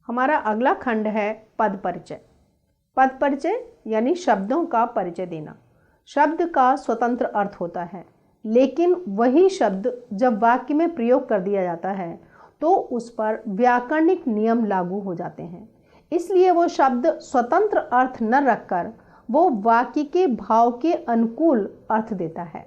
हमारा अगला खंड है पद परिचय। पद परिचय यानी शब्दों का परिचय देना। शब्द का स्वतंत्र अर्थ होता है, लेकिन वही शब्द जब वाक्य में प्रयोग कर दिया जाता है तो उस पर व्याकरणिक नियम लागू हो जाते हैं। इसलिए वो शब्द स्वतंत्र अर्थ न रखकर वो वाक्य के भाव के अनुकूल अर्थ देता है।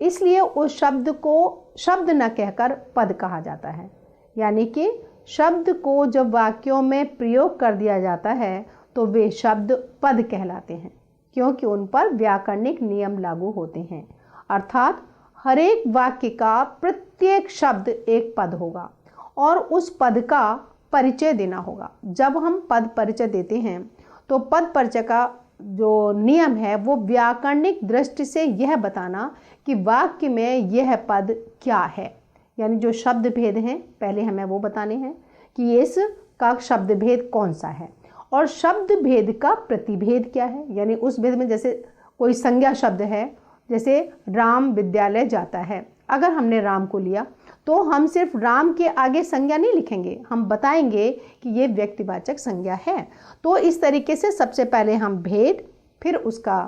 इसलिए उस शब्द को शब्द न कहकर पद कहा जाता है। यानी कि शब्द को जब वाक्यों में प्रयोग कर दिया जाता है तो वे शब्द पद कहलाते हैं, क्योंकि उन पर व्याकरणिक नियम लागू होते हैं। अर्थात हर एक वाक्य का प्रत्येक शब्द एक पद होगा और उस पद का परिचय देना होगा। जब हम पद परिचय देते हैं तो पद परिचय का जो नियम है वो व्याकरणिक दृष्टि से यह बताना कि वाक्य में यह पद क्या है। यानी जो शब्द भेद हैं पहले हमें वो बताने हैं कि इसका शब्द भेद कौन सा है और शब्द भेद का प्रतिभेद क्या है। यानी उस भेद में जैसे कोई संज्ञा शब्द है, जैसे राम विद्यालय जाता है, अगर हमने राम को लिया तो हम सिर्फ राम के आगे संज्ञा नहीं लिखेंगे, हम बताएंगे कि ये व्यक्तिवाचक संज्ञा है। तो इस तरीके से सबसे पहले हम भेद, फिर उसका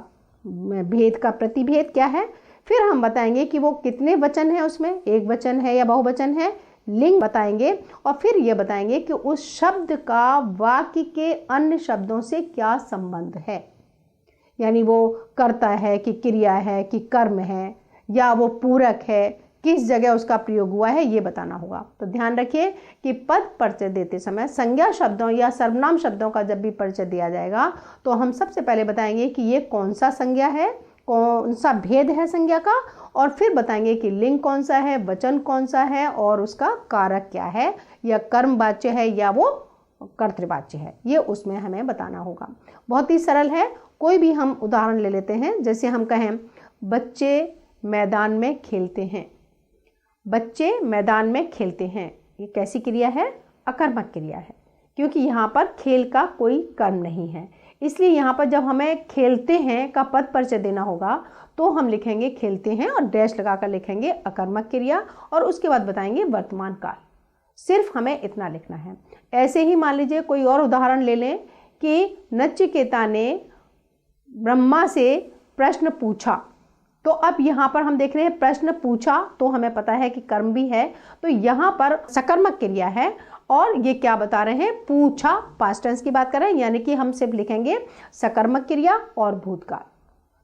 भेद का प्रतिभेद क्या है, फिर हम बताएंगे कि वो कितने वचन है, उसमें एक वचन है या बहुवचन है, लिंग बताएंगे, और फिर ये बताएंगे कि उस शब्द का वाक्य के अन्य शब्दों से क्या संबंध है। यानी वो कर्ता है कि क्रिया है कि कर्म है या वो पूरक है, किस जगह उसका प्रयोग हुआ है, ये बताना होगा। तो ध्यान रखिए कि पद परिचय देते समय संज्ञा शब्दों या सर्वनाम शब्दों का जब भी परिचय दिया जाएगा तो हम सबसे पहले बताएंगे कि ये कौन सा संज्ञा है, कौन सा भेद है संज्ञा का, और फिर बताएंगे कि लिंग कौन सा है, वचन कौन सा है और उसका कारक क्या है, या कर्मवाच्य है या वो कर्तृवाच्य है, ये उसमें हमें बताना होगा। बहुत ही सरल है। कोई भी हम उदाहरण ले लेते हैं। जैसे हम कहें बच्चे मैदान में खेलते हैं। बच्चे मैदान में खेलते हैं, ये कैसी क्रिया है? अकर्मक क्रिया है, क्योंकि यहाँ पर खेल का कोई कर्म नहीं है। इसलिए यहाँ पर जब हमें खेलते हैं का पद परिचय देना होगा तो हम लिखेंगे खेलते हैं और डैश लगाकर लिखेंगे अकर्मक क्रिया, और उसके बाद बताएंगे वर्तमान काल। सिर्फ हमें इतना लिखना है। ऐसे ही मान लीजिए कोई और उदाहरण ले लें कि नचिकेता ने ब्रह्मा से प्रश्न पूछा। तो अब यहाँ पर हम देख रहे हैं प्रश्न पूछा, तो हमें पता है कि कर्म भी है, तो यहाँ पर सकर्मक क्रिया है और ये क्या बता रहे हैं? पूछा, पास्ट टेंस की बात कर रहे हैं, यानी कि हम सिर्फ लिखेंगे सकर्मक क्रिया और भूतकाल।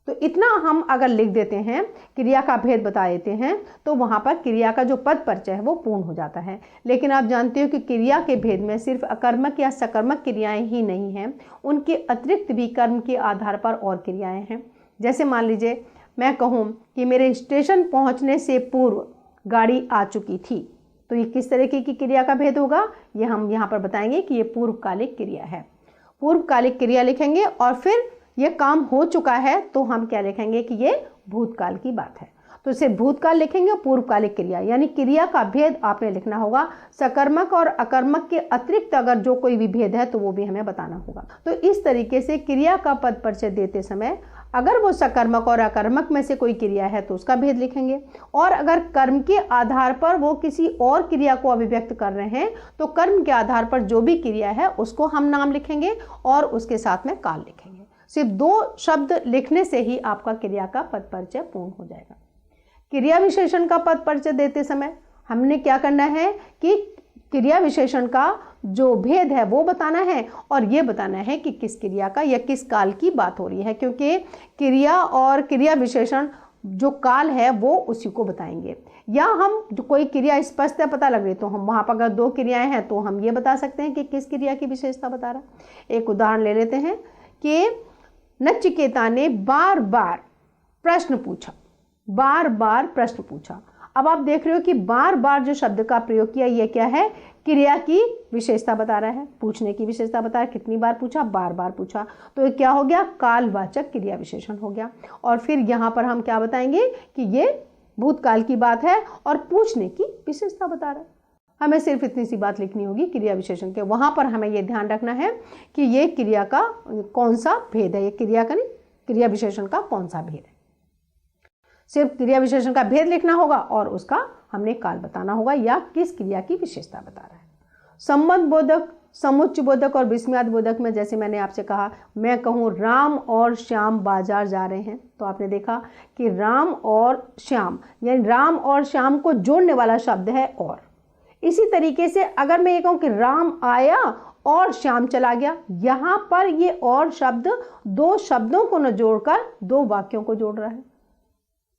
तो इतना हम अगर लिख देते हैं, क्रिया का भेद बता देते हैं, तो वहाँ पर क्रिया का जो पद परिचय है वो पूर्ण हो जाता है। लेकिन आप जानते हो कि क्रिया के भेद में सिर्फ अकर्मक या सकर्मक क्रियाएं ही नहीं हैं, उनके अतिरिक्त भी कर्म के आधार पर और क्रियाएं हैं। जैसे मान लीजिए मैं कहूँ कि मेरे स्टेशन पहुँचने से पूर्व गाड़ी आ चुकी थी, तो ये किस तरीके की क्रिया का भेद होगा? ये हम यहाँ पर बताएंगे कि ये पूर्वकालिक क्रिया है। पूर्वकालिक क्रिया लिखेंगे और फिर ये काम हो चुका है तो हम क्या लिखेंगे कि ये भूतकाल की बात है। तो इसे भूतकाल लिखेंगे और पूर्वकालिक क्रिया, यानी क्रिया का भेद आपने लिखना होगा। सकर्मक और अकर्मक के अतिरिक्त अगर जो कोई भी भेद है तो वो भी हमें बताना होगा। तो इस तरीके से क्रिया का पद परिचय देते समय अगर वो सकर्मक और अकर्मक में से कोई क्रिया है तो उसका भेद लिखेंगे, और अगर कर्म के आधार पर वो किसी और क्रिया को अभिव्यक्त कर रहे हैं तो कर्म के आधार पर जो भी क्रिया है उसको हम नाम लिखेंगे और उसके साथ में काल लिखेंगे। सिर्फ 2 शब्द लिखने से ही आपका क्रिया का पद परिचय पूर्ण हो जाएगा। क्रिया विशेषण का पद परिचय देते समय हमने क्या करना है कि क्रिया विशेषण का जो भेद है वो बताना है और ये बताना है कि किस क्रिया का या किस काल की बात हो रही है, क्योंकि क्रिया और क्रिया विशेषण जो काल है वो उसी को बताएंगे। या हम जो कोई क्रिया स्पष्ट पता लग रही तो हम वहाँ पर अगर 2 क्रियाएं हैं तो हम ये बता सकते हैं कि किस क्रिया की विशेषता बता रहा है। एक उदाहरण ले लेते हैं कि नचिकेता ने बार बार प्रश्न पूछा। बार बार प्रश्न पूछा। अब आप देख रहे हो कि बार बार जो शब्द का प्रयोग किया ये क्या है? क्रिया की विशेषता बता रहा है, पूछने की विशेषता बता रहा है। कितनी बार पूछा? बार बार पूछा। तो ये क्या हो गया? कालवाचक क्रिया विशेषण हो गया। और फिर यहाँ पर हम क्या बताएंगे कि ये भूतकाल की बात है और पूछने की विशेषता बता रहा है। हमें सिर्फ इतनी सी बात लिखनी होगी क्रिया विशेषण के। वहां पर हमें यह ध्यान रखना है कि ये क्रिया का कौन सा भेद है, ये क्रिया का नहीं, क्रिया विशेषण का कौन सा भेद है। सिर्फ क्रिया विशेषण का भेद लिखना होगा और उसका हमने काल बताना होगा या किस क्रिया की विशेषता बता रहा है। संबंध बोधक समुच्चय बोधक और विस्मयादि बोधक में जैसे मैंने आपसे कहा, मैं कहूँ राम और श्याम बाजार जा रहे हैं, तो आपने देखा कि राम और श्याम यानी राम और श्याम को जोड़ने वाला शब्द है और। इसी तरीके से अगर मैं ये कहूँ कि राम आया और श्याम चला गया, यहाँ पर ये और शब्द दो शब्दों को न जोड़कर दो वाक्यों को जोड़ रहा है।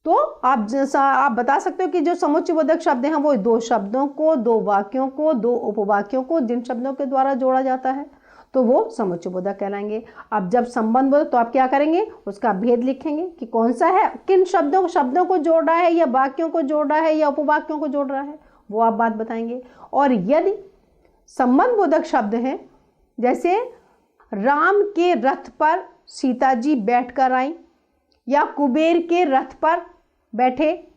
तो आप बता सकते हो कि जो समुच्चय बोधक शब्द हैं वो दो शब्दों को, दो वाक्यों को, दो उपवाक्यों को जिन शब्दों के द्वारा जोड़ा जाता है तो वो समुच्चय बोधक कहलाएंगे। अब जब संबंध बोधक तो आप क्या करेंगे, उसका भेद लिखेंगे कि कौन सा है, किन शब्दों को जोड़ रहा है या वाक्यों को जोड़ रहा है या उपवाक्यों को जोड़ रहा है, वो आप बात बताएंगे। और यदि संबंध बोधक शब्द हैं, जैसे राम के रथ पर सीता जी बैठकर आई या कुबेर के रथ पर बैठे,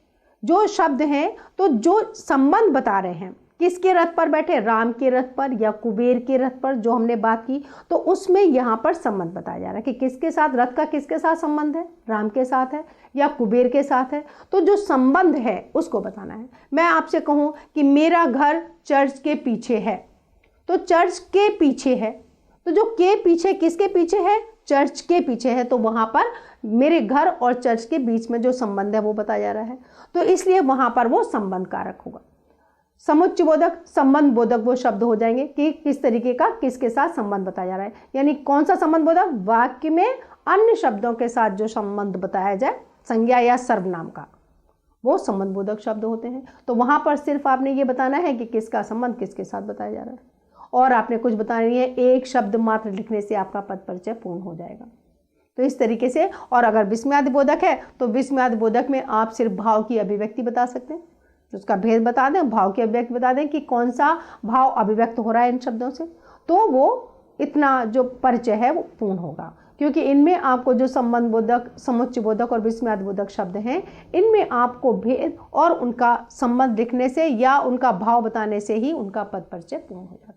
जो शब्द हैं तो जो संबंध बता रहे हैं, किसके रथ पर बैठे, राम के रथ पर या कुबेर के रथ पर, जो हमने बात की, तो उसमें यहाँ पर संबंध बताया जा रहा है कि किसके साथ, रथ का किसके साथ संबंध है, राम के साथ है या कुबेर के साथ है, तो जो संबंध है उसको बताना है। मैं आपसे कहूँ कि मेरा घर चर्च के पीछे है, तो चर्च के पीछे है, तो जो के पीछे किसके पीछे है, चर्च के पीछे है, तो वहां पर मेरे घर और चर्च के बीच में जो संबंध है वो बताया जा रहा है, तो इसलिए वहां पर वो संबंध कारक होगा। समुच्चय बोधक, संबंध बोधक वो शब्द हो जाएंगे कि किस तरीके का किसके साथ संबंध बताया जा रहा है, यानी कौन सा संबंध बोधक, वाक्य में अन्य शब्दों के साथ जो संबंध बताया जाए, संज्ञा या सर्वनाम का, वो संबंध बोधक शब्द होते हैं। तो वहां पर सिर्फ आपने ये बताना है कि किसका संबंध किसके साथ बताया जा रहा है, और आपने कुछ बताना नहीं है, एक शब्द मात्र लिखने से आपका पद परिचय पूर्ण हो जाएगा। तो इस तरीके से, और अगर विस्मयादि बोधक है तो विस्मयादि बोधक में आप सिर्फ भाव की अभिव्यक्ति बता सकते हैं, तो उसका भेद बता दें, भाव की अभिव्यक्ति बता दें कि कौन सा भाव अभिव्यक्त हो रहा है इन शब्दों से, तो वो इतना जो परिचय है वो पूर्ण होगा। क्योंकि इनमें आपको जो संबंध बोधक, समुच्चय बोधक और विस्मयादि बोधक शब्द हैं, इनमें आपको भेद और उनका संबंध लिखने से या उनका भाव बताने से ही उनका पद परिचय पूर्ण हो जाए।